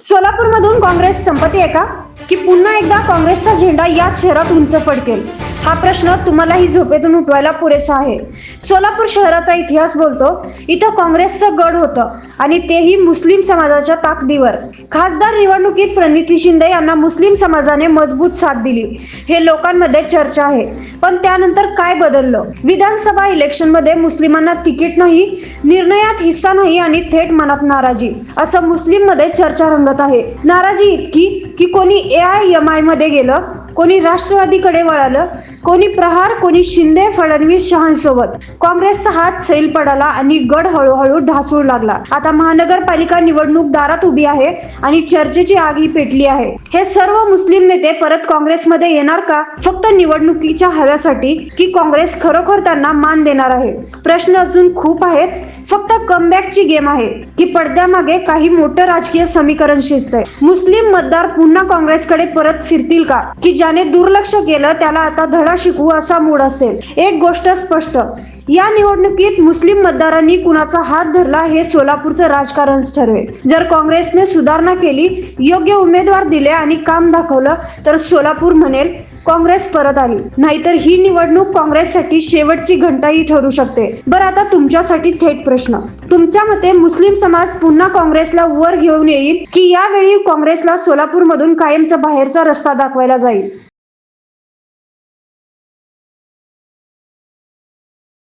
सोलापूरमधून काँग्रेस संपते आहे का, की पुन्हा एकदा काँग्रेसचा झेंडा या शहरात उंच फडकेल? हा प्रश्न तुम्हालाही झोपेतून उठवायला पुरेसा आहे. सोलापूर शहराचा इतिहास बोलतो, इथं काँग्रेसचं गड होतं आणि तेही मुस्लिम समाजाच्या ताकदीवर. खासदार निवडणुकीत प्रणिती शिंदे यांना मुस्लिम समाजाने मजबूत साथ दिली, हे लोकांमध्ये चर्चा आहे. पण त्यानंतर काय बदललं? विधानसभा इलेक्शनमध्ये मुस्लिमांना तिकीट नाही, निर्णयात हिस्सा नाही आणि थेट मनात नाराजी, असं मुस्लिममध्ये चर्चा रंगत आहे. नाराजी इतकी की कोणी AIMI मध्ये गेलं, कोणी राष्ट्रवादीकडे वळालं, कोणी प्रहार, कोणी शिंदे फडणवीस शहांसोबत. काँग्रेसचा हात सैल पडाला आणि गड हळूहळू ढासळू लागला. आता महानगरपालिका निवडणूक दारात उभी आहे आणि चर्चेची आग ही पेटली आहे. हे सर्व मुस्लिम नेते परत काँग्रेसमध्ये येणार का, फक्त निवडणुकीच्या हव्यासाठी, की काँग्रेस खरोखर त्यांना मान देणार आहे? प्रश्न अजून खूप आहेत. फक्त कमबॅकची गेम आहे, की पडद्यामागे काही मोठं राजकीय समीकरण शिजतंय? मुस्लिम मतदार पुन्हा काँग्रेसकडे परत फिरतील का, की ज्याने दुर्लक्ष केलं त्याला आता धडा शिकवू असा मूड असेल? एक गोष्ट स्पष्ट, या निवडणुकीत मुस्लिम मतदारांनी कुणाचा हात धरला हे सोलापूरचं राजकारणच ठरवेल. जर काँग्रेसने सुधारणा केली, योग्य उमेदवार दिले आणि काम दाखवलं, तर सोलापूर म्हणेल काँग्रेस परत आली. नाहीतर ही निवडणूक काँग्रेससाठी शेवटची घंटाही ठरू शकते. बरं, आता तुमच्यासाठी थेट प्रश्न. तुमच्या मते मुस्लिम समाज पुन्हा काँग्रेसला वर घेऊन येईल, की यावेळी काँग्रेसला सोलापूरमधून कायमचा बाहेरचा रस्ता दाखवायला जाईल?